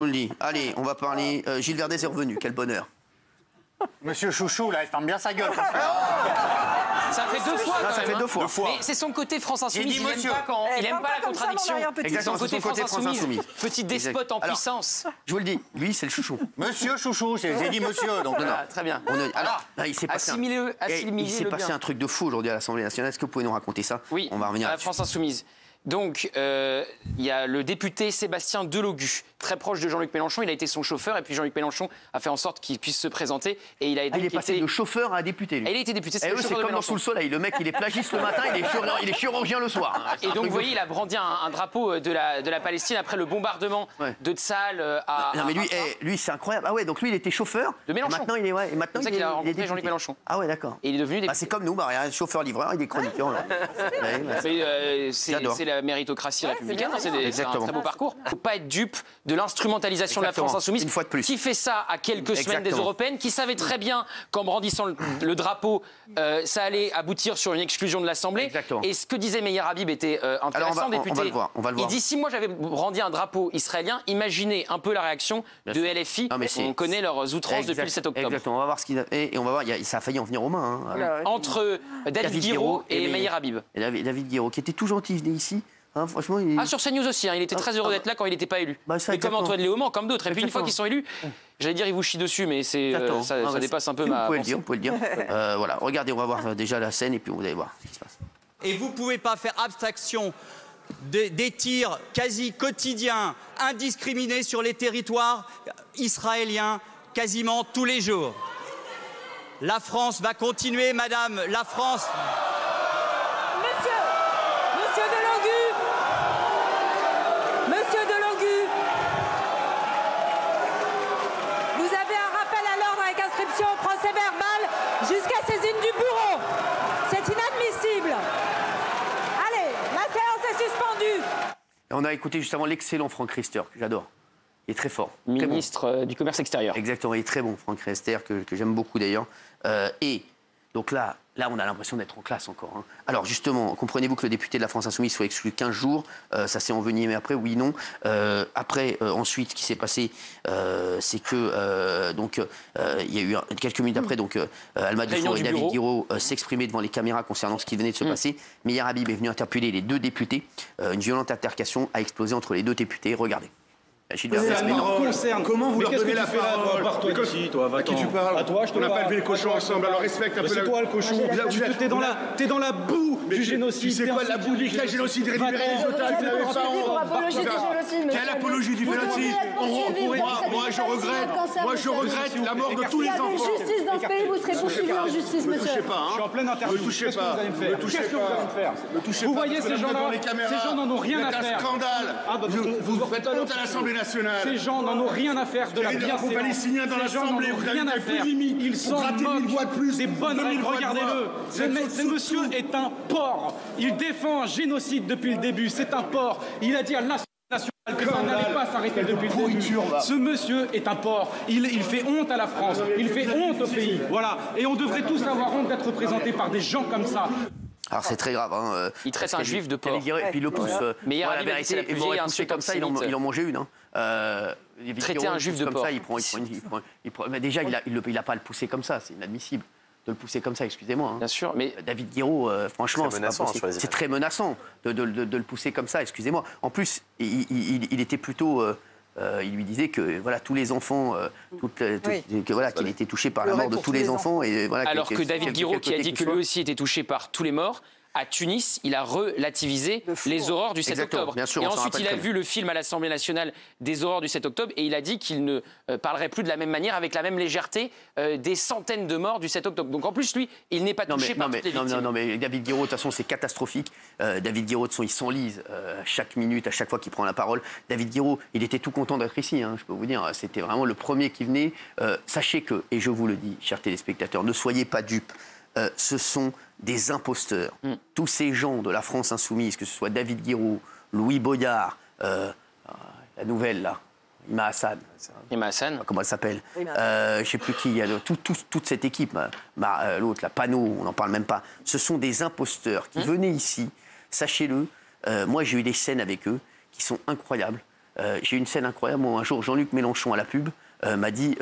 On le dit. Allez, on va parler. Gilles Verdez est revenu. Quel bonheur. Monsieur Chouchou, là, il ferme bien sa gueule. Ça fait deux fois. Ça fait deux fois. Mais c'est son côté France Insoumise. J'ai dit monsieur. Il aime pas la contradiction. Exactement, Son côté c'est son côté France Insoumise. Petit despote en puissance. Je vous le dis, lui, c'est le chouchou. Monsieur Chouchou, j'ai dit monsieur. Donc, Très bien. Alors, il s'est passé, il s'est passé un truc de fou aujourd'hui à l'Assemblée nationale. Est-ce que vous pouvez nous raconter ça? Oui, on va revenir à la France Insoumise. Donc, il y a le député Sébastien Delogu, très proche de Jean-Luc Mélenchon. Il a été son chauffeur et puis Jean-Luc Mélenchon a fait en sorte qu'il puisse se présenter. Et il a il est passé de chauffeur à député, lui. Et il a été député, c'est comme dans Sous le Soleil. Le mec, il est plagiste le matin, il est chirurgien le soir. Et donc, vous voyez, il a brandi un drapeau de la Palestine après le bombardement de Tsahal à... Non, mais lui, c'est incroyable. Ah ouais, donc lui, il était chauffeur. De Mélenchon. Maintenant, il est... Ouais, c'est pour ça qu'il a rencontré Jean-Luc Mélenchon. Ah ouais, d'accord. Et il est devenu député. C'est comme nous, chauffeur-livreur, il est chroniqueur. C'est la méritocratie républicaine, c'est un très beau parcours. Il ne faut pas être dupe de l'instrumentalisation de la France Insoumise, une fois de plus. Qui fait ça à quelques semaines des Européennes, qui savait très bien qu'en brandissant le drapeau, ça allait aboutir sur une exclusion de l'Assemblée. Et ce que disait Meyer Habib était intéressant, député. On va le voir. Il dit, si moi j'avais brandi un drapeau israélien, imaginez un peu la réaction de LFI. On connaît leurs outrances depuis le 7 octobre. Exactement, on va voir ce qu'il a... Et on va voir, ça a failli en venir aux mains. Entre David Guiraud et Meyer Habib. Et David Guiraud, qui était tout gentil, il venait ici. Franchement, sur CNews aussi, il était très heureux d'être là quand il n'était pas élu. Mais comme Antoine Léaumont, comme d'autres. Et puis une fois qu'ils sont élus, j'allais dire il vous chie dessus, mais ça dépasse un peu ma pensée. Vous pouvez le dire. Voilà, regardez, on va voir déjà la scène et puis vous allez voir ce qui se passe. Et vous ne pouvez pas faire abstraction des tirs quasi quotidiens, indiscriminés sur les territoires israéliens, quasiment tous les jours. La France va continuer, madame, la France... Monsieur Delogu, vous avez un rappel à l'ordre avec inscription au procès verbal jusqu'à saisine du bureau. C'est inadmissible. Allez, la séance est suspendue. Et on a écouté justement l'excellent Franck Riester, que j'adore. Il est très fort. Ministre du Commerce extérieur. Exactement, il est très bon, Franck Riester, que j'aime beaucoup d'ailleurs. Et donc là, on a l'impression d'être en classe encore. Alors justement, comprenez-vous que le député de la France Insoumise soit exclu 15 jours, ça s'est envenimé après, oui, non. Ensuite, ce qui s'est passé, c'est que il y a eu quelques minutes après, Alma Dufour et David Guiraud s'exprimaient devant les caméras concernant ce qui venait de se passer. Meyer Habib est venu interpeller les deux députés. Une violente altercation a explosé entre les deux députés. Regardez. Comment vous leur donnez la parole? À qui tu parles? À toi, je te parle. On n'a pas élevé le cochon ensemble, alors respecte un peu. C'est toi le cochon. T'es dans la boue du génocide. Tu sais quoi, la boue du génocide? Récupérer les otages, vous n'avez pas honte. Quelle apologie du génocide? Moi, je regrette la mort de tous les enfants. S'il y avait justice dans ce pays, vous serez poursuivi en justice, monsieur. Ne touchez pas, Je suis en pleine interview. Ne touchez pas. Qu'est-ce que vous allez me faire? Vous voyez ces gens-là, ces gens n'en ont rien à faire. C'est un scandale. Vous faites honte à l'Assemblée nationale. Ces gens n'en ont rien à faire de la bienséance. Palestiniens dans l'Assemblée, vous rien à faire. Ils sont des bonnes règles. Regardez-le. Ce monsieur est un porc. Il défend un génocide depuis le début. C'est un porc. Il a dit à l'Assemblée nationale que ça n'allait pas s'arrêter depuis le début. Ce monsieur est un porc. Il fait honte à la France. Il fait honte au pays. Voilà. Et on devrait tous avoir honte d'être représentés par des gens comme ça. Alors c'est très grave. Il traite un juif de porc. Et puis il le pousse. Mais hier, la vérité, il m'aurait poussé comme ça, il en mangeait une. Traiter un juif de porc. Mais déjà, il n'a pas à le pousser comme ça, c'est inadmissible de le pousser comme ça, excusez-moi. Bien sûr, mais David Guiraud, franchement, c'est très menaçant de le pousser comme ça, excusez-moi. En plus, il était plutôt... il lui disait que voilà, tous les enfants, qu'il était touché par la mort de tous les enfants. Alors que David Guiraud, qui a dit que lui aussi était touché par tous les morts, à Tunis, il a relativisé les horreurs du 7 octobre. Sûr, et ensuite, il a vu le film à l'Assemblée nationale des horreurs du 7 octobre et il a dit qu'il ne parlerait plus de la même manière, avec la même légèreté, des centaines de morts du 7 octobre. Donc en plus, lui, il n'est pas touché par toutes les victimes. Non, mais David Guiraud, de toute façon, c'est catastrophique. David Guiraud, de toute façon, il s'enlise chaque minute, à chaque fois qu'il prend la parole. David Guiraud, il était tout content d'être ici, je peux vous dire. C'était vraiment le premier qui venait. Sachez que, et je vous le dis, chers téléspectateurs, ne soyez pas dupes. Ce sont des imposteurs. Tous ces gens de la France Insoumise, que ce soit David Guiraud, Louis Boyard, la nouvelle, là, Ima Hassan. Comment elle s'appelle? Je ne sais plus qui. Il y a toute cette équipe. L'autre, la Panot, on n'en parle même pas. Ce sont des imposteurs qui venaient ici. Sachez-le, moi j'ai eu des scènes avec eux qui sont incroyables. J'ai eu une scène incroyable. Un jour, Jean-Luc Mélenchon à la pub m'a dit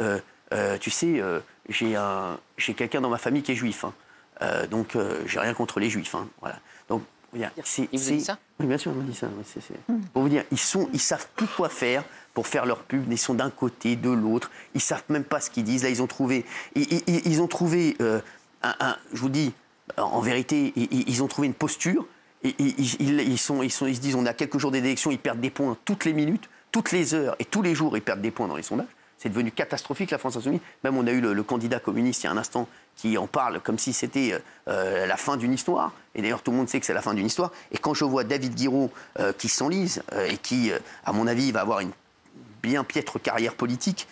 tu sais, j'ai quelqu'un dans ma famille qui est juif. Hein. Donc, j'ai rien contre les juifs. Hein. Voilà. Donc, il vous a dit ça? Oui, bien sûr, il m'a dit ça. Pour vous dire, ils savent plus quoi faire pour faire leur pub. Ils sont d'un côté, de l'autre. Ils savent même pas ce qu'ils disent. Là, ils ont trouvé, je vous dis, en vérité, ils ont trouvé une posture. Ils se disent, on a quelques jours d'élection, ils perdent des points toutes les minutes, toutes les heures et tous les jours, ils perdent des points dans les sondages. C'est devenu catastrophique, la France Insoumise. Même on a eu le candidat communiste il y a un instant qui en parle comme si c'était la fin d'une histoire. Et d'ailleurs, tout le monde sait que c'est la fin d'une histoire. Et quand je vois David Guiraud qui s'enlise et qui, à mon avis, va avoir une bien piètre carrière politique,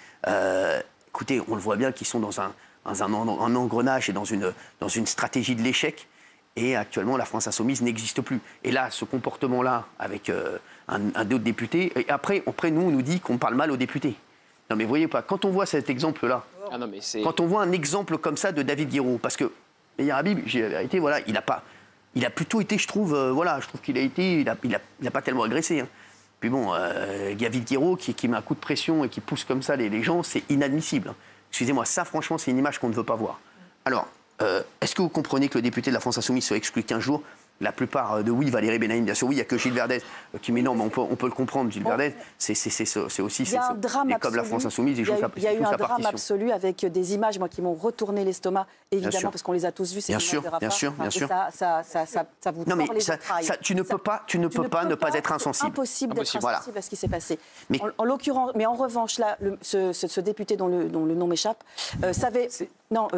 écoutez, on le voit bien qu'ils sont dans un engrenage et dans une stratégie de l'échec. Et actuellement, la France Insoumise n'existe plus. Et là, ce comportement-là, avec un autre député, et après, nous, on nous dit qu'on parle mal aux députés. Non, mais vous voyez pas, quand on voit cet exemple-là, quand on voit un exemple comme ça de David Guiraud, parce que Meyer Habib, j'ai la vérité, voilà, il a plutôt été, je trouve qu'il a été, il a pas tellement agressé. Hein. Puis bon, David Guiraud qui met un coup de pression et qui pousse comme ça les gens, c'est inadmissible. Hein. Excusez-moi, ça, franchement, c'est une image qu'on ne veut pas voir. Alors, est-ce que vous comprenez que le député de la France Insoumise soit exclu 15 jours? La plupart de oui, Valérie Bénaïm, bien sûr, oui, il n'y a que Gilles Verdez qui met non, mais on peut le comprendre, Gilles Verdez, c'est aussi... Il y a un drame absolu. Et comme la France Insoumise, il joue sa partition. Il y a eu un drame absolu avec des images, moi, qui m'ont retourné l'estomac, évidemment, parce qu'on les a tous vues, ces images de Rafah. Bien sûr. Ça vous tord les entrailles. Tu ne peux pas ne pas être insensible. Impossible d'être insensible à ce qui s'est passé. En l'occurrence, mais en revanche, là, ce député dont le nom m'échappe savait... Non,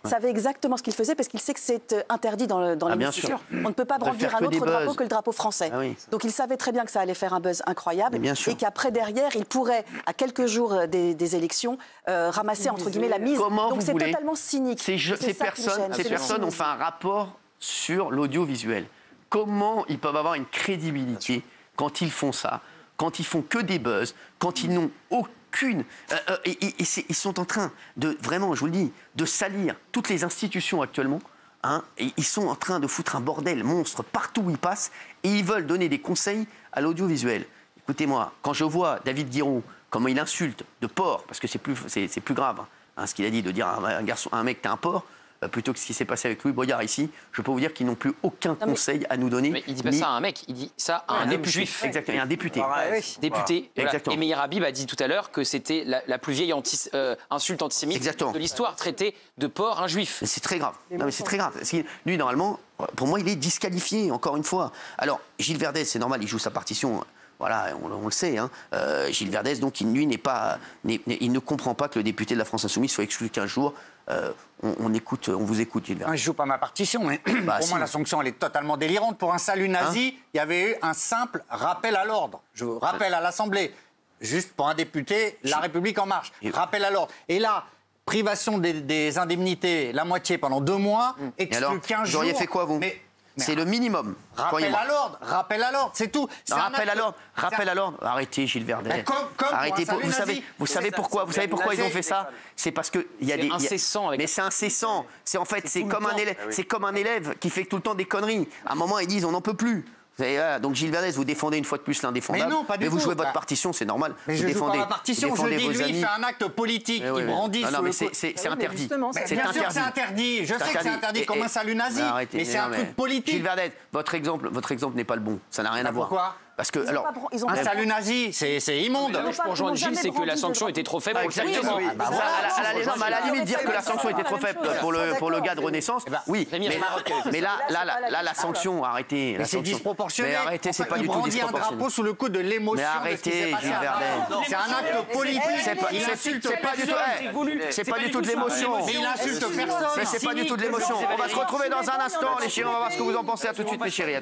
savait exactement ce qu'il faisait parce qu'il sait que c'est interdit dans l'hémicycle. On ne peut pas brandir un autre drapeau que le drapeau français. Ah oui. Donc il savait très bien que ça allait faire un buzz incroyable et qu'après, derrière, il pourrait, à quelques jours des élections, ramasser, entre guillemets, la mise. Donc c'est totalement cynique. Ces personnes ont fait un rapport sur l'audiovisuel. Comment ils peuvent avoir une crédibilité quand ils font ça, quand ils font que des buzz, quand ils n'ont aucune... ils sont en train de, vraiment, je vous le dis, de salir toutes les institutions actuellement. Hein, et ils sont en train de foutre un bordel monstre partout où ils passent et ils veulent donner des conseils à l'audiovisuel. Écoutez-moi, quand je vois David Guiraud, comment il insulte de porc, parce que c'est plus grave, hein, ce qu'il a dit de dire à un mec t'es un porc, plutôt que ce qui s'est passé avec Louis Boyard ici, je peux vous dire qu'ils n'ont plus aucun conseil à nous donner. Mais il dit pas ça à un mec, il dit ça à un homme juif. Exactement, un député. Député. Voilà. Et Meyer Habib a dit tout à l'heure que c'était la plus vieille insulte antisémite de l'histoire, traitée de porc un juif. C'est très grave. Non, mais c'est très grave. Parce que lui, normalement, pour moi, il est disqualifié, encore une fois. Alors, Gilles Verdez, c'est normal, il joue sa partition. Voilà, on le sait. Hein. Gilles Verdez, donc, il ne comprend pas que le député de la France Insoumise soit exclu 15 jours. On vous écoute, Gilles Verdez. Je ne joue pas ma partition, mais pour moi, la sanction, elle est totalement délirante. Pour un salut nazi, il y avait eu un simple rappel à l'ordre. Rappel à l'Assemblée. Juste pour un député, La République En Marche. Rappel à l'ordre. Et là, privation des indemnités, la moitié pendant 2 mois, exclu 15 jours. Vous auriez fait quoi, vous? C'est le minimum. Rappel à l'ordre, c'est tout. Rappel à l'ordre. Arrêtez, Gilles Verdez. Arrêtez. Vous savez pourquoi ils ont fait ça? C'est parce que il y a des incessant. Mais c'est incessant. C'est comme un élève qui fait tout le temps des conneries. À un moment, ils disent on n'en peut plus. Donc Gilles Verdez, vous défendez une fois de plus l'indéfendable. Mais non, pas du tout. Mais vous jouez votre partition, c'est normal. Mais je joue pas ma partition. Je dis lui, il fait un acte politique, il brandit. Non, mais c'est interdit. Bien sûr que c'est interdit. Je sais que c'est interdit comme un salut nazi, mais c'est un truc politique. Gilles Verdez, votre exemple n'est pas le bon. Ça n'a rien à voir. Pourquoi? Parce que un salut nazi, c'est immonde. Je peux rejoindre Gilles, c'est que la sanction était trop faible. Exactement. À la limite, dire que la sanction était trop faible pour le gars de Renaissance, oui. Mais là, la sanction, arrêtez. Mais c'est disproportionné. Mais arrêtez, c'est pas du tout disproportionné. Il brandit un drapeau sous le coup de l'émotion. Mais arrêtez, Gilles Verdez. C'est un acte politique. Il insulte c'est pas du tout de l'émotion. Mais il insulte personne. Mais c'est pas du tout de l'émotion. On va se retrouver dans un instant, les chéris. On va voir ce que vous en pensez. À tout de suite, les chéris.